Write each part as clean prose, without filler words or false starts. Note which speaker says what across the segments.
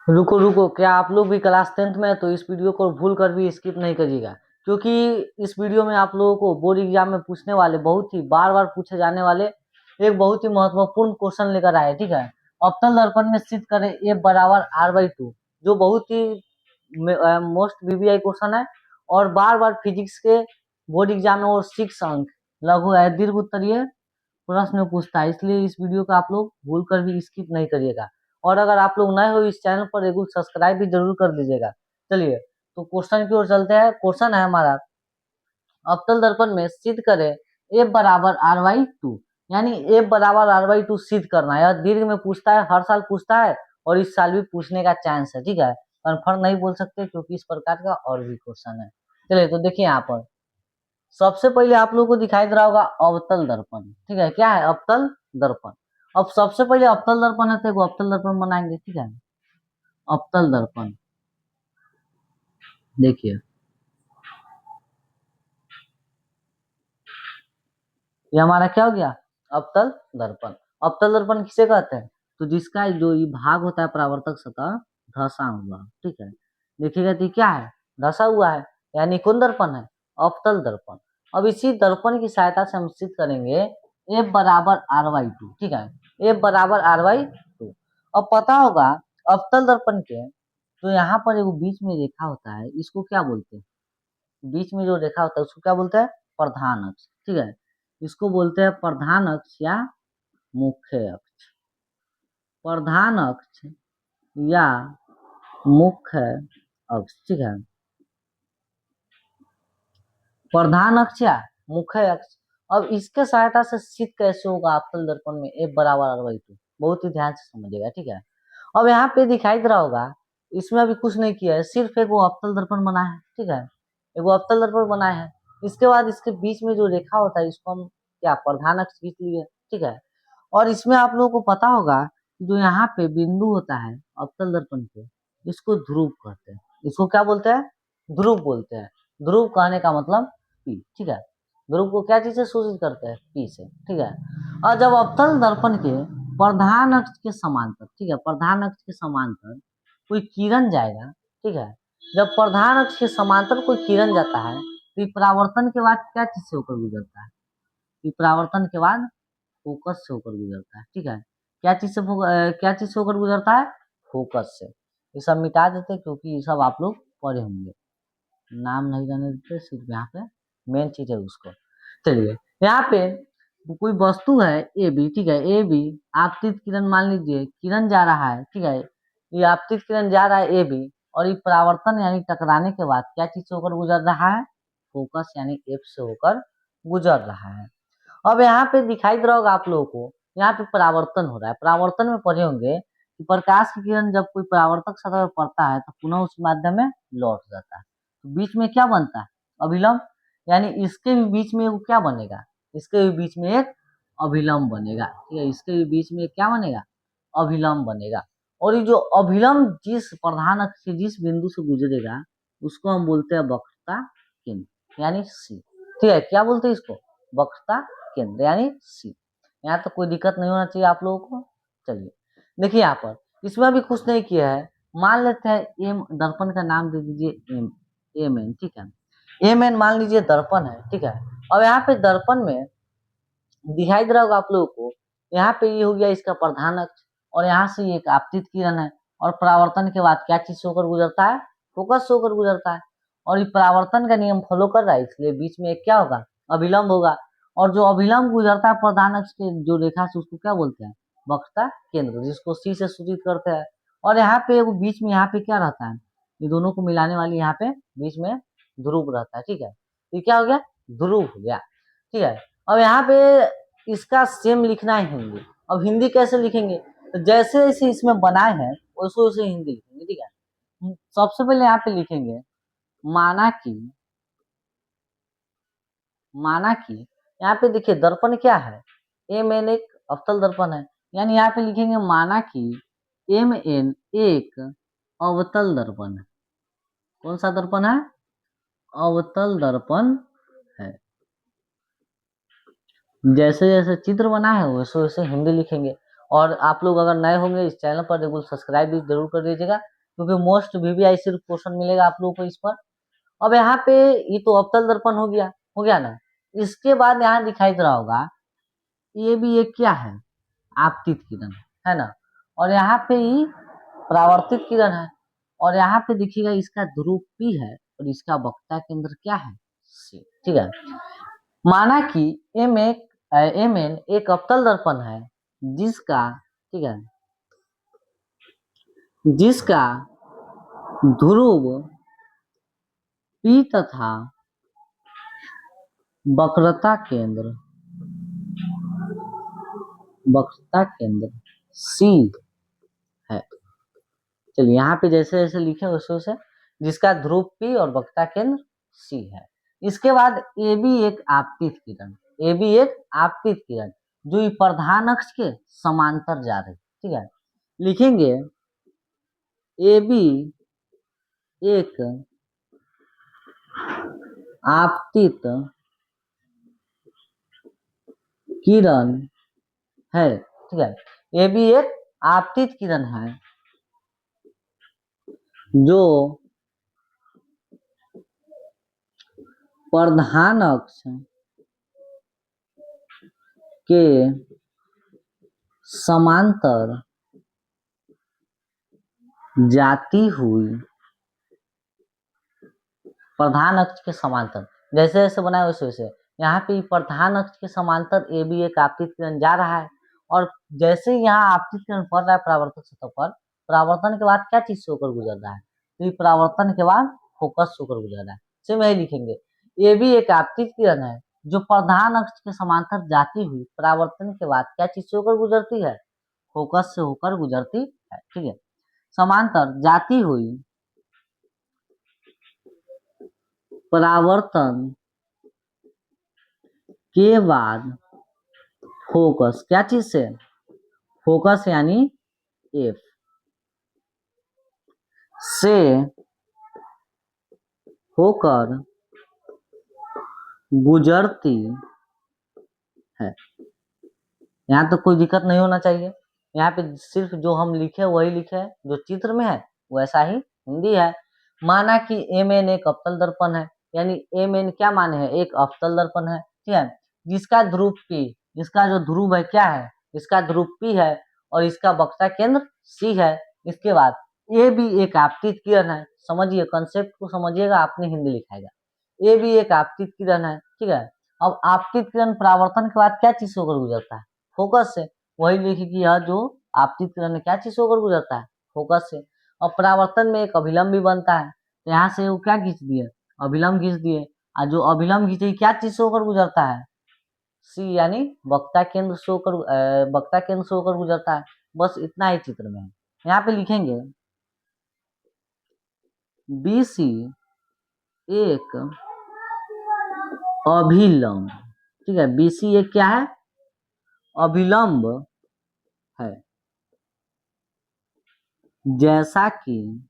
Speaker 1: रुको रुको, क्या आप लोग भी क्लास 10th में है? तो इस वीडियो को भूल कर भी स्किप नहीं करिएगा, क्योंकि इस वीडियो में आप लोगों को बोर्ड एग्जाम में पूछने वाले, बहुत ही बार बार पूछे जाने वाले एक बहुत ही महत्वपूर्ण क्वेश्चन लेकर आए। ठीक है, अवतल दर्पण में सिद्ध करें ए बराबर r/2, जो बहुत ही मोस्ट वीवीआई क्वेश्चन है और बार बार फिजिक्स के बोर्ड एग्जाम में वो 6 अंक लघु है दीर्घ उत्तरीय प्रश्न पूछता है, इसलिए इस वीडियो को आप लोग भूल कर भी स्किप नहीं करिएगा। और अगर आप लोग नए हो इस चैनल पर, रेगुलर सब्सक्राइब भी जरूर कर दीजिएगा। चलिए तो क्वेश्चन की ओर चलते हैं। क्वेश्चन है हमारा, अवतल दर्पण में सिद्ध करें एफ बराबर r/2, यानी एफ बराबर r/2 सिद्ध करना है। यह दीर्घ में पूछता है, हर साल पूछता है और इस साल भी पूछने का चांस है। ठीक है, कन्फर्म नहीं बोल सकते क्योंकि इस प्रकार का और भी क्वेश्चन है। चलिए तो देखिए यहाँ पर सबसे पहले आप लोगों को दिखाई दे रहा होगा अवतल दर्पण। ठीक है, क्या है? अवतल दर्पण। अब सबसे पहले अवतल दर्पण है तो एगो अवतल दर्पण बनाएंगे। ठीक है, अवतल दर्पण देखिए, ये हमारा क्या हो गया? अवतल दर्पण। अवतल दर्पण किसे कहते हैं? तो जिसका जो ये भाग होता है परावर्तक सतह धंसा हुआ। ठीक है, देखिएगा तो ये क्या है? धंसा हुआ है, यानी कौन दर्पण है? अवतल दर्पण। अब इसी दर्पण की सहायता से हम सिद्ध करेंगे एफ बराबर r/2। ठीक है, एफ बराबर r/2। अब पता होगा अवतल दर्पण के, तो यहाँ पर एगो बीच में रेखा होता है, इसको क्या बोलते हैं? बीच में जो रेखा होता है उसको क्या बोलते हैं? प्रधान अक्ष। ठीक है, इसको बोलते हैं प्रधान अक्ष या मुख्य अक्ष। प्रधान अक्ष या मुख्य अक्ष। ठीक है, प्रधान अक्ष या मुख्य अक्ष। अब इसके सहायता से सिद्ध कैसे होगा अवतल दर्पण में एफ बराबर r/2? बहुत ही ध्यान से समझिएगा। ठीक है, अब यहाँ पे दिखाई दे रहा होगा, इसमें अभी कुछ नहीं किया है, सिर्फ एक वो अवतल दर्पण बना है। ठीक है, एक वो अवतल दर्पण बना है। इसके बाद इसके बीच में जो रेखा होता है इसको हम क्या प्रधान अक्ष खींच लिए। ठीक है, और इसमें आप लोगों को पता होगा कि जो यहाँ पे बिंदु होता है अवतल दर्पण पे, इसको ध्रुव कहते हैं। इसको क्या बोलते हैं? ध्रुव बोलते हैं। ध्रुव कहने का मतलब पी। ठीक है, ध्रुव को क्या चीज से सूचित करते हैं? पी से। ठीक है, और जब अवतल दर्पण के प्रधान अक्ष के समांतर, ठीक है, प्रधान अक्ष के समांतर कोई किरण जाएगा। ठीक है, जब प्रधान अक्ष के समांतर कोई किरण जाता है तो परावर्तन के बाद क्या चीज से होकर गुजरता है? परावर्तन के बाद फोकस से होकर गुजरता है। ठीक है, क्या चीज से होकर गुजरता है? फोकस से। ये सब मिटा देते क्योंकि ये सब आप लोग पढ़े होंगे, नाम नहीं रहने देते, सिर्फ यहाँ पे मेन चीज है उसको। चलिए, यहाँ पे कोई वस्तु है ए बी। ठीक है, ए बी आपतित किरण, मान लीजिए किरण जा रहा है। ठीक है, ये आपतित किरण जा रहा है ए बी, और ये परावर्तन यानी टकराने के बाद क्या चीज से होकर गुजर रहा है? फोकस यानी एफ से होकर गुजर रहा है। अब यहाँ पे दिखाई दे रहा होगा आप लोगों को, यहाँ पे परावर्तन हो रहा है। परावर्तन में पढ़े होंगे कि प्रकाश की किरण जब कोई परावर्तक सतह पर पड़ता है तो पुनः उस माध्यम में लौट जाता है। तो बीच में क्या बनता है? अभिलंब, यानी इसके भी बीच में वो क्या बनेगा? इसके भी बीच में एक अभिलंब बनेगा। ठीक है, इसके भी बीच में क्या बनेगा? अभिलंब बनेगा। और ये जो अभिलंब जिस प्रधान अक्ष से जिस बिंदु से गुजरेगा उसको हम बोलते हैं वक्रता केंद्र, यानी सी। ठीक है, क्या बोलते हैं इसको? वक्रता केंद्र यानी सी। यहाँ तो कोई दिक्कत नहीं होना चाहिए आप लोगों को। चलिए देखिए, यहाँ पर इसमें अभी कुछ नहीं किया है। मान लेते हैं एम, दर्पण का नाम दे दीजिए एम, एम एन। ठीक है, एम एन मान लीजिए दर्पण है। ठीक है, अब यहाँ पे दर्पण में दिखाई दे रहा होगा आप लोगों को, यहाँ पे ये हो गया इसका प्रधान अक्ष, और यहाँ से एक आपतित किरण है, और परावर्तन के बाद क्या चीज से होकर गुजरता है? फोकस से होकर गुजरता है। और ये परावर्तन का नियम फॉलो कर रहा है, इसलिए बीच में एक क्या होगा? अभिलंब होगा। और जो अभिलंब गुजरता है प्रधान अक्ष के जो रेखा से, उसको क्या बोलते हैं? वक्रता केंद्र, जिसको सी से सूचित करते हैं। और यहाँ पे बीच में यहाँ पे क्या रहता है? ये दोनों को मिलाने वाली यहाँ पे बीच में ध्रुव रहता है। ठीक है, ये क्या हो गया? ध्रुव हो गया। ठीक है, अब यहाँ पे इसका सेम लिखना है हिंदी। अब हिंदी कैसे लिखेंगे? तो जैसे जैसे इसमें बनाए हैं वैसे वैसे हिंदी लिखेंगे। ठीक है, सबसे पहले यहाँ पे लिखेंगे माना कि, माना कि यहाँ पे देखिए दर्पण क्या है? एम एन एक अवतल दर्पण है, यानी यहाँ पे लिखेंगे माना कि एम एन एक अवतल दर्पण है। कौन सा दर्पण है? अवतल दर्पण है। जैसे जैसे चित्र बना है वैसे वैसे हिंदी लिखेंगे। और आप लोग अगर नए होंगे इस चैनल पर, रेगुलर सब्सक्राइब भी जरूर कर दीजिएगा, क्योंकि मोस्ट वीवीआईसी क्वेश्चन मिलेगा आप लोगों को इस पर। अब यहाँ पे ये तो अवतल दर्पण हो गया ना। इसके बाद यहाँ दिखाई दे रहा होगा ये भी एक क्या है, आपतित किरण है ना। और यहाँ पे ही परावर्तित किरण है, और यहाँ पे देखिएगा इसका ध्रुव P है और इसका वक्रता केंद्र क्या है, C। ठीक है, माना कि Mn एक अवतल दर्पण है जिसका, ठीक है, जिसका ध्रुव P तथा वक्रता केंद्र C है। चलिए यहाँ पे जैसे जैसे लिखे वैसे वैसे, जिसका ध्रुव P और वक्रता केंद्र C है। इसके बाद ए भी एक आपतित किरण जो प्रधान अक्ष के समांतर जा रही, ठीक है, लिखेंगे ए बी एक आपतित किरण है, ठीक है, ये भी एक आपतित किरण है जो प्रधान अक्ष के समांतर जाती हुई, प्रधान अक्ष के समांतर जैसे जैसे बनाए वैसे वैसे, यहाँ पे प्रधान अक्ष के समांतर ए बी एक आपतित किरण जा रहा है, और जैसे यहाँ आपतित किरण पड़ रहा है परावर्तक सतह पर, परावर्तन के बाद क्या चीज से होकर गुजर रहा है, तो ये परावर्तन के बाद फोकस से होकर गुजर रहा है। सेम यही लिखेंगे, ए भी एक आपतित किरण है जो प्रधान अक्ष के समांतर जाती हुई परावर्तन के बाद क्या चीज से होकर गुजरती है, फोकस से होकर गुजरती है। ठीक है, समांतर जाती हुई परावर्तन के बाद फोकस क्या चीज से, फोकस यानी एफ से होकर गुजरती है। यहाँ तो कोई दिक्कत नहीं होना चाहिए, यहाँ पे सिर्फ जो हम लिखे वही लिखे है, जो चित्र में है वैसा ही हिंदी है। माना कि एम एन एक अवतल दर्पण है, यानी एम एन क्या माने है, एक अवतल दर्पण है, ठीक है, जिसका ध्रुव P, इसका जो ध्रुव है क्या है, इसका ध्रुव P है और इसका वक्रता केंद्र C है। इसके बाद ये भी एक आपतित किरण है, समझिए कंसेप्ट को समझिएगा, आपने हिंदी लिखाएगा, ये भी एक आपतित किरण है, ठीक है। अब आपतित किरण परावर्तन के बाद क्या चीज से होकर गुजरता है, फोकस से, वही लिखिए कि यह जो आपतित किरण है क्या चीज से होकर गुजरता है, फोकस से। और परावर्तन में एक अभिलंब भी बनता है, तो यहाँ से वो क्या खींच दिए, अभिलंब खींच दिए, और जो अभिलंब खींचे क्या चीज से होकर गुजरता है, सी, यानी वक्रता केंद्र से होकर, वक्रता केंद्र से होकर गुजरता है। बस इतना ही चित्र में है। यहाँ पे लिखेंगे BC एक अभिलंब, ठीक है, BC एक क्या है, अभिलंब है, जैसा कि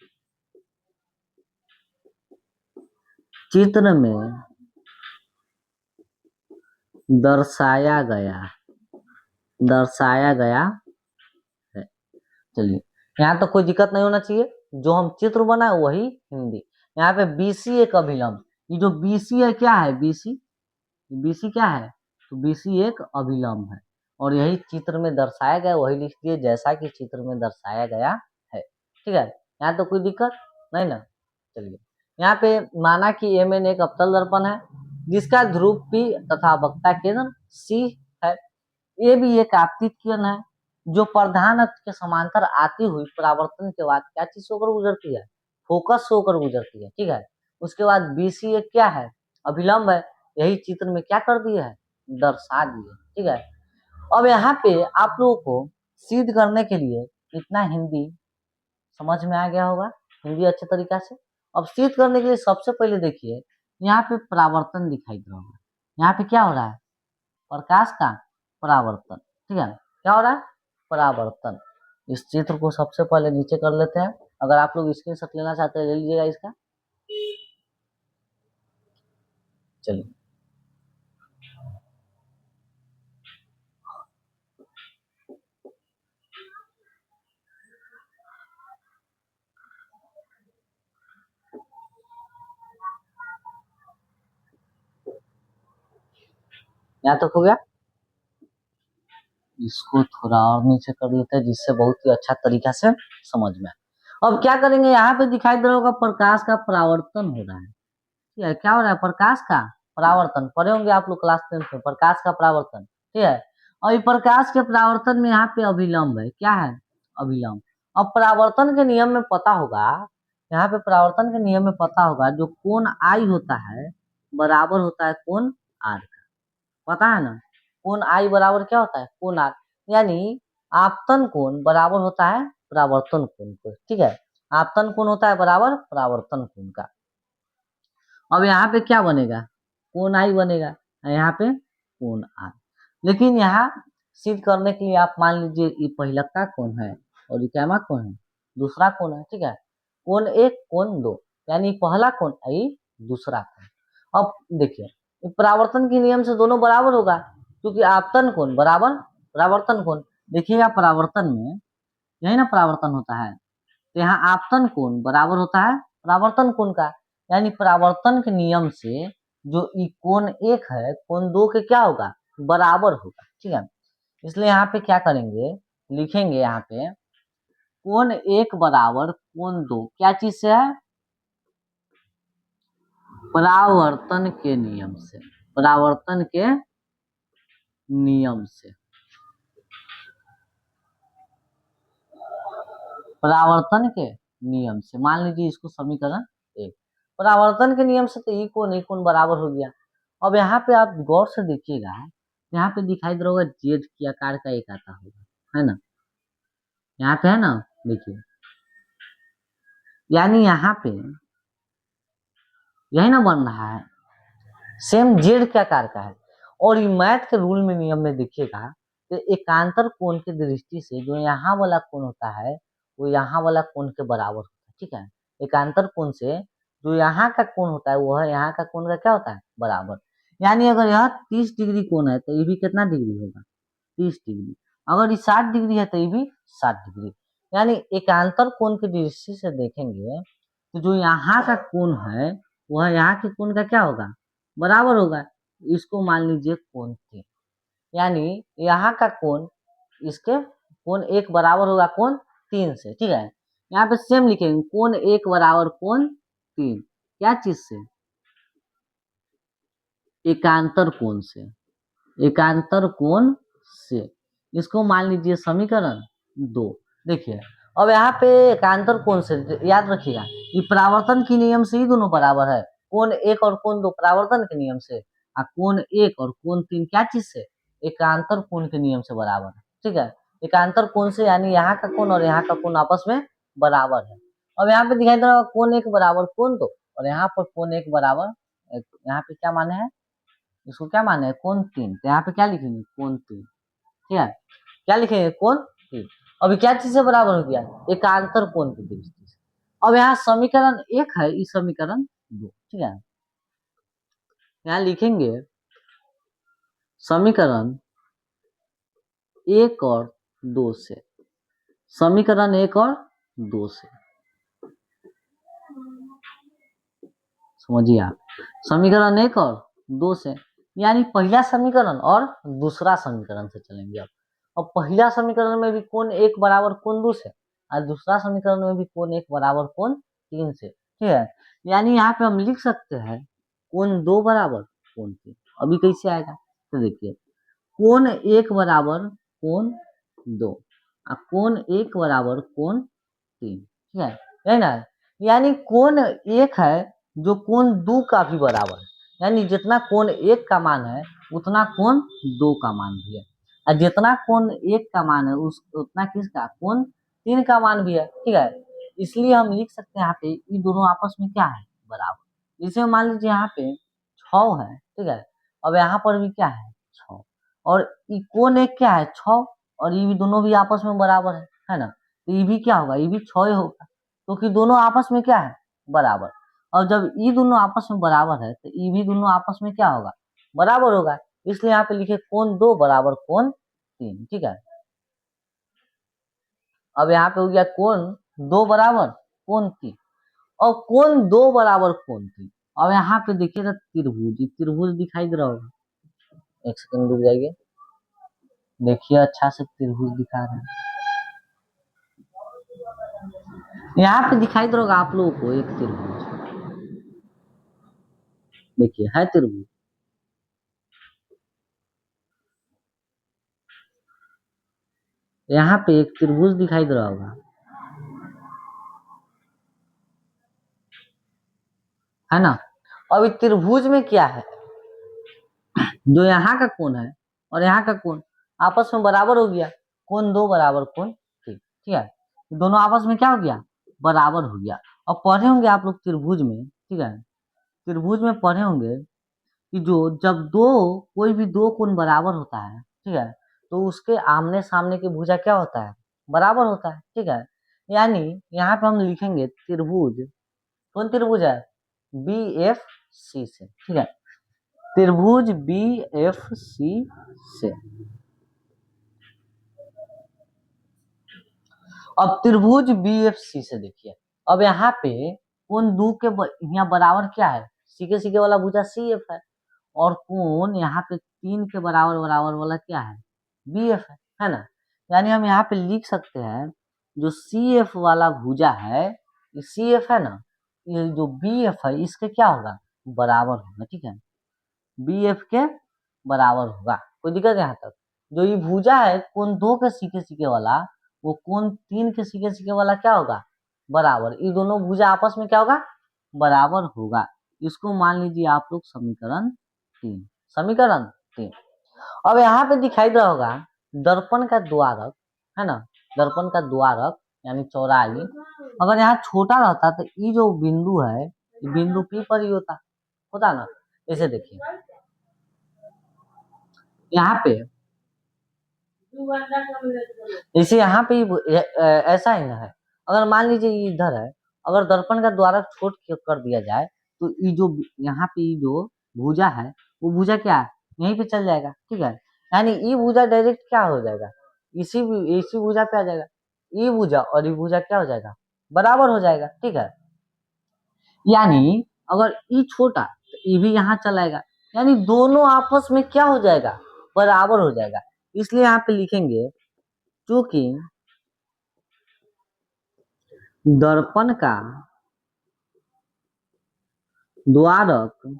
Speaker 1: चित्र में दर्शाया गया है। चलिए, यहाँ तो कोई दिक्कत नहीं होना चाहिए, जो हम चित्र बनाए वही हिंदी। यहाँ पे BC एक अभिलंब, ये जो BC है क्या है, BC क्या है, तो BC एक अभिलंब है, और यही चित्र में दर्शाया गया वही लिख दिए, जैसा कि चित्र में दर्शाया गया है। ठीक है, यहाँ तो कोई दिक्कत नहीं ना। चलिए, यहाँ पे माना कि MN एक अवतल दर्पण है जिसका ध्रुव P तथा वक्रता केंद्र C है। ये भी एक आपतित किरण है जो प्रधान अक्ष के समांतर आती हुई परावर्तन के बाद क्या चीज होकर गुजरती है, फोकस से होकर गुजरती है। ठीक है, उसके बाद BC एक क्या है, अभिलंब है, यही चित्र में क्या कर दिया है, दर्शा दिए। ठीक है, अब यहाँ पे आप लोगों को सिद्ध करने के लिए इतना हिंदी समझ में आ गया होगा, हिंदी अच्छे तरीका से। अब सिद्ध करने के लिए सबसे पहले देखिए, यहाँ पे परावर्तन दिखाई दे रहा होगा, यहाँ पे क्या हो रहा है, प्रकाश का परावर्तन। ठीक है, क्या हो रहा है, परावर्तन। इस चित्र को सबसे पहले नीचे कर लेते हैं, अगर आप लोग स्क्रीनशॉट लेना चाहते हैं ले लीजिएगा इसका। चलिए, यहाँ तक हो गया। इसको थोड़ा और नीचे कर लेते हैं जिससे बहुत ही अच्छा तरीका से समझ में। अब क्या करेंगे, यहाँ पे दिखाई दे रहा होगा प्रकाश का परावर्तन हो रहा है। ठीक है, क्या हो रहा है, प्रकाश का परावर्तन। पढ़े होंगे आप लोग क्लास 10 में, प्रकाश का परावर्तन। ठीक है, और ये प्रकाश के परावर्तन में यहाँ पे अभिलंब है, क्या है, अभिलंब। अब परावर्तन के नियम में पता होगा, यहाँ पे परावर्तन के नियम में पता होगा, जो कोण आई होता है बराबर होता है कोण आर का, पता है ना। कोण आई बराबर क्या होता है, कोण आर, यानी आपतन कोण बराबर होता है परावर्तन कोण को। ठीक है, आपतन कोण होता है बराबर परावर्तन कोण का। अब यहाँ पे क्या बनेगा, कोण आई बनेगा, यहाँ पे कोण आर। लेकिन यहाँ सिद्ध करने के लिए आप मान लीजिए ये पहला का कोण है और ये क्या कोण है, दूसरा कोण है। ठीक है, कोण एक कोण दो, यानी पहला कोण आई दूसरा कोण। अब देखिए परावर्तन के नियम से दोनों बराबर होगा, क्योंकि आपतन कोण बराबर परावर्तन कोण। देखिएगा परावर्तन में यही ना परावर्तन होता है, तो यहाँ आपतन कोण बराबर होता है परावर्तन कोण का, यानी परावर्तन के नियम से जो कोण एक है कोण दो के क्या होगा, बराबर होगा। ठीक है, इसलिए यहाँ पे क्या करेंगे, लिखेंगे यहाँ पे कोण एक बराबर कोण दो, क्या चीज से है, परावर्तन के नियम से, परावर्तन के नियम से, परावर्तन के नियम से। मान लीजिए इसको समीकरण एक, परावर्तन के नियम से तो ई कोण बराबर हो गया। अब यहाँ पे आप गौर से देखिएगा, यहाँ पे दिखाई दे रहा होगा जेड की आकार का एक आता होगा, है ना, यहाँ पे है ना, देखिए, यानी यहाँ पे यही ना बन रहा है, सेम जेड के आकार का है। और ये मैथ के रूल में नियम में देखिएगा, तो एकांतर कोण की दृष्टि से जो यहाँ वाला कोण होता है वो यहाँ वाला कोण के बराबर होता है। ठीक है, एकांतर कोण से जो यहाँ का कोण होता है वह यहाँ का कोण का क्या होता है, बराबर। यानी अगर यह 30 डिग्री कोण है तो ये भी कितना डिग्री होगा, 30 डिग्री। अगर ये 60 डिग्री है तो ये भी 60 डिग्री। यानी एकांतर कोण की दृष्टि से देखेंगे तो जो यहाँ का कोण है वह यहाँ के कोण का क्या होगा, बराबर होगा। इसको मान लीजिए कोण थी, यानी यहाँ का कोण इसके कोण एक बराबर होगा कोण तीन से। ठीक है, यहाँ पे सेम लिखेंगे कोण एक बराबर कोण तीन, क्या चीज से, एकांतर कोण से, एकांतर कोण से। इसको मान लीजिए समीकरण दो। देखिए अब यहाँ पे एकांतर कोण से याद रखिएगा, ये परावर्तन के नियम से ही दोनों बराबर है, कोण एक और कोण दो परावर्तन के नियम से, और कोण एक और कोण तीन क्या चीज से, एकांतर कोण के नियम से बराबर है। ठीक है, एकांतर कोण से यानी यहाँ का कोण और यहाँ का कोण आपस में बराबर है। अब यहाँ पे दिखाई दे रहा है कोण एक बराबर कोण दो, और यहाँ पर कोण एक बराबर, यहाँ पे क्या माने हैं, इसको क्या माने हैं, कोण तीन, तो यहाँ पे क्या लिखेंगे, कोण तीन। ठीक है, क्या लिखेंगे, कोण तीन। अभी क्या चीज से बराबर हो गया, एकांतर कोण की दृष्टि से। अब यहाँ समीकरण एक है, इस समीकरण दो। ठीक है, यहाँ लिखेंगे समीकरण एक और दो से, समीकरण एक और दो से, समझिए आप, समीकरण एक और दो से, यानी पहला समीकरण और दूसरा समीकरण से चलेंगे अब। और पहला समीकरण में भी कोण एक बराबर कोण दो से, और दूसरा समीकरण में भी कोण एक बराबर कोण तीन से। ठीक है, यानी यहाँ पे हम लिख सकते हैं कोण दो बराबर कोण तीन। अभी कैसे आएगा, तो देखिए कोण एक बराबर कोण दो और कोण एक बराबर कोण तीन। ठीक है ना, यानी कोण एक है जो कोण दो का भी बराबर है, यानी जितना कोण एक का मान है उतना कोण दो का मान भी है, और जितना कोण एक का मान है उतना किसका, कोण तीन का मान भी है। ठीक है, इसलिए हम लिख सकते हैं यहाँ पे ये दोनों आपस में क्या है, बराबर। इसे मान लीजिए यहाँ पे 6 है। ठीक है, अब यहाँ पर भी क्या है, 6, और ये कोण एक क्या है, 6, और ये भी दोनों भी आपस में बराबर है ना, तो ये भी क्या होगा, ये भी 6 होगा, क्योंकि दोनों आपस में क्या है, बराबर। और जब ये दोनों आपस में बराबर है तो ये भी दोनों आपस में क्या होगा, बराबर होगा। इसलिए यहाँ पे लिखे कोण दो बराबर कोण तीन। ठीक है, अब यहाँ पे हो गया कोण दो बराबर कोण तीन, और कोण दो बराबर कोण तीन। अब यहाँ पे देखिएगा त्रिभुज, त्रिभुज दिखाई दे रहा होगा, एक सेकंड रुक जाइए, देखिए अच्छा से त्रिभुज दिखा रहे हैं। यहाँ पे दिखाई दे होगा आप लोगों को एक त्रिभुज, देखिए है त्रिभुज, यहाँ पे एक त्रिभुज दिखाई दे रहा होगा, है ना। अब इस त्रिभुज में क्या है, जो यहाँ का कोण है और यहाँ का कोण आपस में बराबर हो गया, कोण दो बराबर कोण ठीक, ठीक है, दोनों आपस में क्या हो गया, बराबर हो गया। अब पढ़े होंगे आप लोग त्रिभुज में, ठीक है, त्रिभुज में पढ़े होंगे कि जो जब कोई भी दो कोण बराबर होता है, ठीक है, तो उसके आमने सामने की भुजा क्या होता है, बराबर होता है, ठीक है। यानी यहाँ पे हम लिखेंगे त्रिभुज, कौन त्रिभुज है, बी एफ सी से, ठीक है, त्रिभुज बी एफ सी से। अब त्रिभुज बी एफ सी से देखिए, अब यहाँ पे कोण दो के यहाँ बराबर क्या है, सीके सीके वाला भुजा सी एफ है, और कोण यहाँ पे 3 के बराबर बराबर वाला क्या है, बी एफ है ना। यानी हम यहाँ पे लिख सकते हैं जो सी एफ वाला भुजा है, ये सी एफ है ना, ये जो बी एफ है इसके क्या होगा, बराबर होगा, ठीक है, बी एफ के बराबर होगा, कोई दिक्कत यहाँ तक। जो ये भुजा है कोण 2 के सीके सीके वाला, वो कोण 3 के सीके सीके वाला क्या होगा, बराबर, ये दोनों भुजा आपस में क्या होगा, बराबर होगा। इसको मान लीजिए आप लोग समीकरण 3, समीकरण 3। अब यहाँ पे दिखाई दे रहा होगा दर्पण का द्वारक, है ना, दर्पण का द्वारक यानी चौड़ाई, अगर यहाँ छोटा रहता तो ये जो बिंदु है, ये बिंदु पी पर ही होता ना। ऐसे देखिए यहाँ पे, जैसे यहाँ पे ऐसा ही ना है, अगर मान लीजिए ये इधर है, अगर दर्पण का द्वारक छोट कर दिया जाए तो ये जो यहाँ पे ये जो भुजा है वो भुजा क्या है, यहीं पे चल जाएगा, ठीक है। यानी ये भुजा डायरेक्ट क्या हो जाएगा, इसी भुजा पे आ जाएगा, ये भुजा और ये भुजा क्या हो जाएगा, बराबर हो जाएगा, ठीक है। यानी अगर ये छोटा तो ये भी यहाँ चलाएगा, यानी दोनों आपस में क्या हो जाएगा, बराबर हो जाएगा। इसलिए यहाँ पे लिखेंगे क्योंकि दर्पण का द्वारक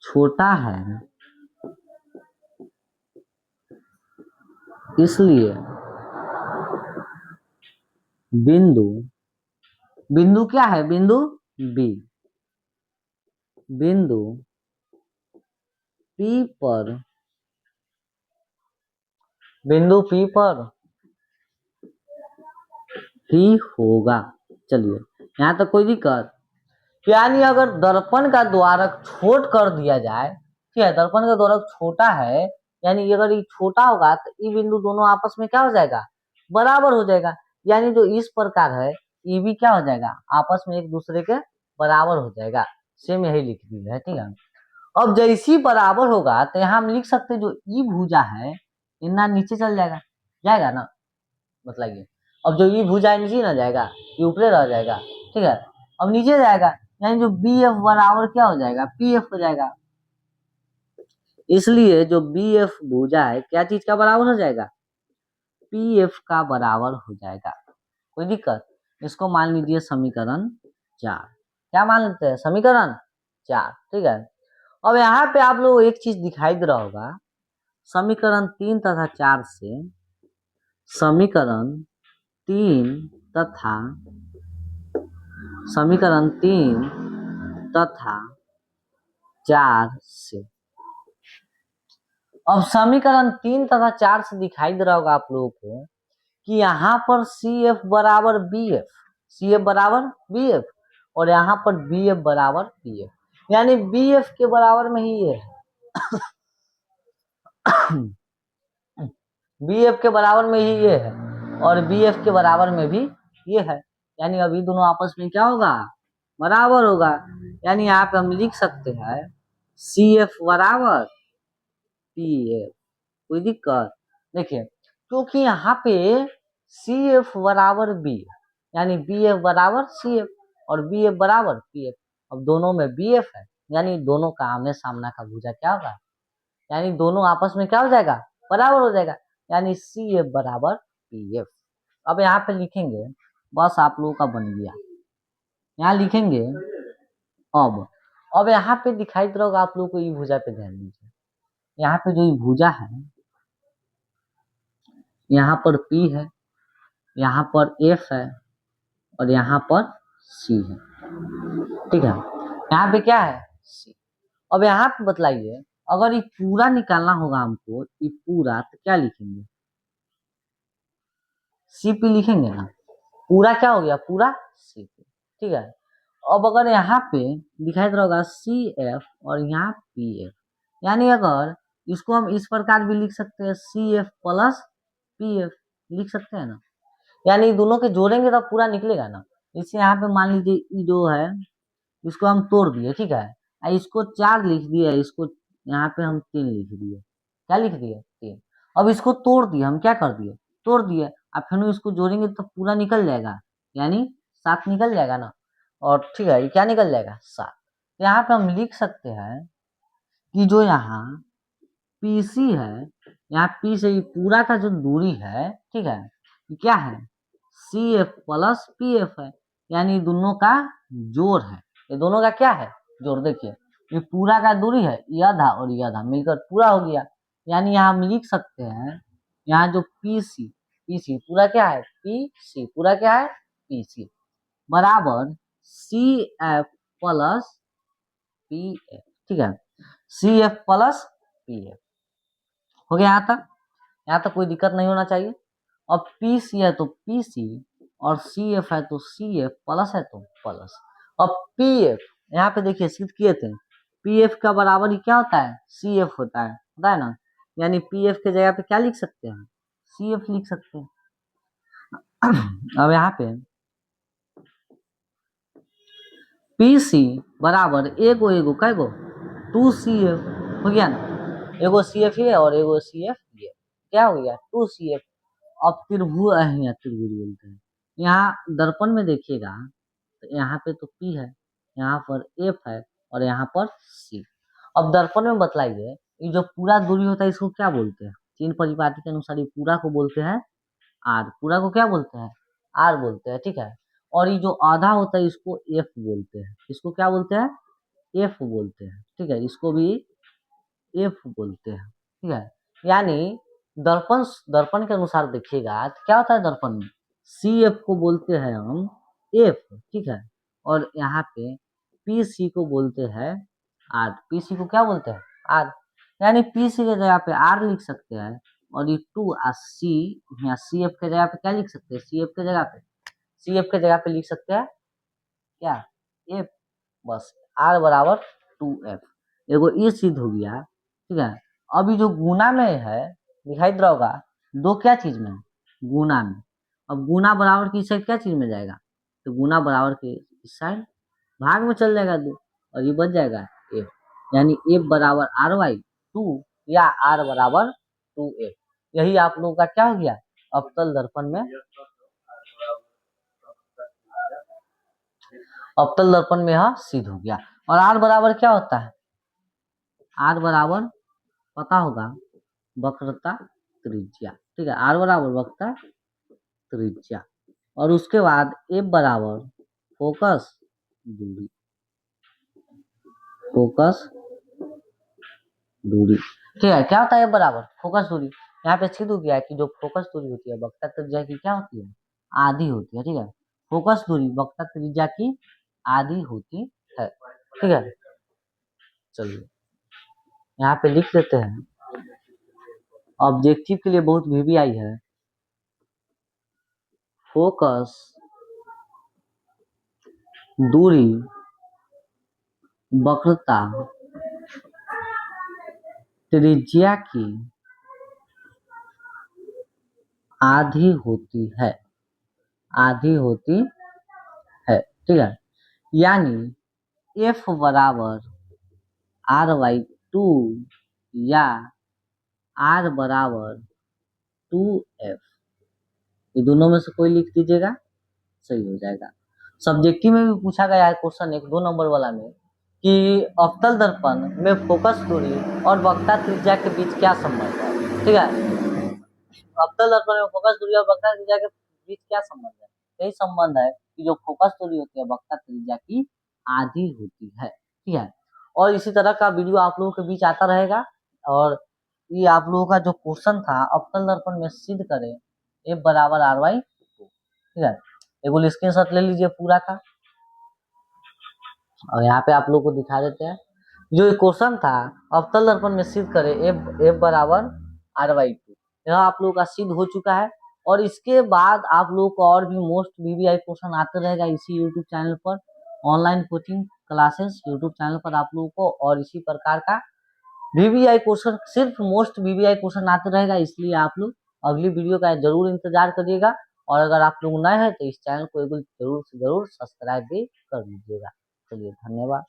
Speaker 1: छोटा है, इसलिए बिंदु क्या है, बिंदु बी, बिंदु पी पर, बिंदु पी पर ही होगा। चलिए यहाँ तक कोई दिक्कत, यानी अगर दर्पण का द्वारक छोट कर दिया जाए, ठीक है, दर्पण का द्वारक छोटा है, यानी अगर ये छोटा होगा तो ये बिंदु दोनों आपस में क्या हो जाएगा, बराबर हो जाएगा। यानी जो इस प्रकार है ये भी क्या हो जाएगा, आपस में एक दूसरे के बराबर हो जाएगा, सेम यही लिख दी है, ठीक है। अब जैसी बराबर होगा तो यहाँ हम लिख सकते हैं जो ई भुजा है इतना नीचे चल जाएगा, जाएगा ना, मतलब ये, अब जो ई भुजा नीचे ना जाएगा, ये ऊपरे रह जाएगा, ठीक है। अब नीचे जाएगा यानी जो बी एफ बराबर क्या हो जाएगा, पी एफ हो जाएगा। इसलिए जो बी एफ भुजा है क्या चीज का बराबर हो जाएगा, पी एफ का बराबर हो जाएगा, कोई दिक्कत। इसको मान लीजिए समीकरण 4, क्या मान लेते हैं, समीकरण 4, ठीक है। अब यहाँ पे आप लोग एक चीज दिखाई दे रहा होगा, समीकरण 3 तथा 4 से, समीकरण 3 तथा समीकरण 3 तथा 4 से, अब समीकरण 3 तथा 4 से दिखाई दे रहा होगा आप लोगों को कि यहाँ पर सी एफ बराबर बी एफ, सी एफ बराबर बी एफ, और यहाँ पर बी एफ बराबर पी एफ, यानी बी एफ के बराबर में ही ये है बी एफ के बराबर में ही ये है और बी एफ के बराबर में भी ये है, यानी अभी दोनों आपस में क्या होगा, बराबर होगा। यानी यहाँ पे हम लिख सकते हैं सी एफ बराबर पी एफ, कोई दिक्कत देखिए, क्योंकि यहाँ पे सी एफ बराबर बी, यानी बी एफ बराबर सी एफ और बी एफ बराबर पी एफ, अब दोनों में बी एफ है यानी दोनों का आमने सामना का भुजा क्या होगा, यानी दोनों आपस में क्या हो जाएगा, बराबर हो जाएगा, यानी सी एफ बराबर पी एफ। अब यहाँ पे लिखेंगे, बस आप लोगों का बन गया, यहाँ लिखेंगे। अब यहाँ पे दिखाई दे रहा होगा आप लोगों को, ये भुजा पे ध्यान दीजिए, यहाँ पे जो ये भुजा है, यहाँ पर P है, यहाँ पर F है और यहाँ पर C है, ठीक है। यहाँ पे क्या है, C। अब यहाँ पे बतलाइए, अगर ये पूरा निकालना होगा हमको, ये पूरा, तो क्या लिखेंगे, CP लिखेंगे ना, पूरा क्या हो गया, पूरा CP, ठीक है। अब अगर यहाँ पे दिखाई दे रहा होगा CF और यहाँ PF, यानी अगर इसको हम इस प्रकार भी लिख सकते हैं, CF प्लस PF लिख सकते हैं ना, यानी दोनों के जोड़ेंगे तो पूरा निकलेगा ना। इसे यहाँ पे मान लीजिए ये जो है, इसको हम तोड़ दिए, ठीक है, इसको 4 लिख दिए, इसको यहाँ पे हम 3 लिख दिए, क्या लिख दिए, 3। अब इसको तोड़ दिए, हम क्या कर दिए, तोड़ दिए, अब फिर इसको जोड़ेंगे तो पूरा निकल जाएगा, यानी 7 निकल जाएगा ना, और ठीक है, ये क्या निकल जाएगा, 7। तो यहाँ पे हम लिख सकते हैं कि जो यहाँ PC है, यहाँ P से पूरा का जो दूरी है, ठीक है, ये क्या है, CF प्लस PF है, यानी दोनों का जोड़ है, ये दोनों का क्या है, जोड़। देखिए ये पूरा का दूरी है, ये आधा और ये आधा मिलकर पूरा हो गया, यानी यहाँ हम लिख सकते हैं, यहाँ जो PC पूरा क्या है, PC पूरा क्या है, PC बराबर CF प्लस PF, ठीक है, CF प्लस PF हो गया। यहाँ तक कोई दिक्कत नहीं होना चाहिए। अब PC है तो PC और CF है तो CF, प्लस है तो प्लस। अब PF यहाँ पे देखिए सिद्ध किए थे, PF का बराबर ही क्या होता है, CF होता है ना, यानी PF के जगह पे क्या लिख सकते हैं, CF लिख सकते हैं। अब यहाँ पे PC बराबर एगो एगो कैगो 2CF हो गया ना, एगो CF ये और एगो CF ये, क्या हो गया 2CF। अब त्रिभुज बोलते हैं, यहाँ दर्पण में देखिएगा तो यहाँ पे तो P है, यहाँ पर F है और यहाँ पर C। अब दर्पण में बतलाइए, ये जो पूरा दूरी होता है इसको क्या बोलते हैं, चिन्ह परिपाटी के अनुसार ये पूरा को बोलते हैं R, पूरा को क्या बोलते हैं, R बोलते हैं, ठीक है। और ये जो आधा होता है इसको F बोलते हैं, इसको क्या बोलते हैं, F बोलते हैं, ठीक है, इसको भी F बोलते हैं, ठीक है। यानी दर्पण के अनुसार देखिएगा तो क्या होता है, दर्पण में CF को बोलते हैं हम F, ठीक है, और यहाँ पे PC को बोलते हैं R, PC को क्या बोलते हैं, R, यानी PC के जगह पे R लिख सकते हैं, और ये 2 C यहाँ CF के जगह पे क्या लिख सकते हैं, CF के जगह पे लिख सकते हैं क्या, F, बस R बराबर 2F, एगो ये सिद्ध हो गया, ठीक है। अभी जो गुना में है दिखाई दे रहा होगा, दो क्या चीज में, गुना में। अब गुना बराबर की साइड क्या चीज में जाएगा, तो गुना बराबर के इस साइड भाग में चल जाएगा 2, और ये बच जाएगा F, यानी F बराबर R/2 या R बराबर 2F। यही आप लोगों का क्या हो गया, अवतल दर्पण में, अवतल दर्पण में यह सिद्ध हो गया। और R बराबर क्या होता है, R बराबर पता होगा वक्रता त्रिज्या, ठीक है, R बराबर वक्रता त्रिज्या, और उसके बाद F बराबर फोकस दूरी, ठीक है। क्या होता है F बराबर फोकस दूरी, यहाँ पे सिद्ध हो गया है कि जो फोकस दूरी होती है वक्रता त्रिज्या की क्या होती है, आधी होती है, ठीक है, फोकस दूरी वक्रता त्रिज्या की आधी होती है, ठीक है। चलिए यहाँ पे लिख देते हैं, ऑब्जेक्टिव के लिए बहुत VBI है, फोकस दूरी वक्रता त्रिज्या की आधी होती है, ठीक है, यानी F बराबर R/2 या R बराबर 2F, ये दोनों में से कोई लिख दीजिएगा, सही हो जाएगा। सब्जेक्टिव में भी पूछा गया है क्वेश्चन 1-2 नंबर वाला में कि अवतल दर्पण में फोकस दूरी और वक्ता त्रिज्या के बीच क्या संबंध है। ठीक है, अवतल दर्पण में फोकस दूरी और वक्ता त्रिज्या के बीच क्या संबंध है। यही संबंध है कि जो फोकस दूरी होती है वक्ता त्रिज्या की आधी होती है। ठीक है, और इसी तरह का वीडियो आप लोगों के बीच आता रहेगा। और ये आप लोगों का जो क्वेश्चन था, अवतल दर्पण में सिद्ध करें F बराबर आर वाई। ठीक है, एक स्क्रीनशॉट ले लीजिए पूरा का, और यहाँ पे आप लोग को दिखा देते हैं। जो क्वेश्चन था, अवतल दर्पण में सिद्ध करें एफ बराबर आर बाई टू, यह आप लोगों का सिद्ध हो चुका है। और इसके बाद आप लोगों को और भी मोस्ट वीवीआई क्वेश्चन आते रहेगा इसी यूट्यूब चैनल पर। Online coaching classes YouTube channel पर आप लोगों को और इसी प्रकार का वीवीआई क्वेश्चन, सिर्फ मोस्ट वीवीआई क्वेश्चन आते रहेगा। इसलिए आप लोग अगली वीडियो का जरूर इंतजार करिएगा। और अगर आप लोग नए हैं तो इस चैनल को जरूर से जरूर सब्सक्राइब भी कर लीजिएगा। चलिए, धन्यवाद।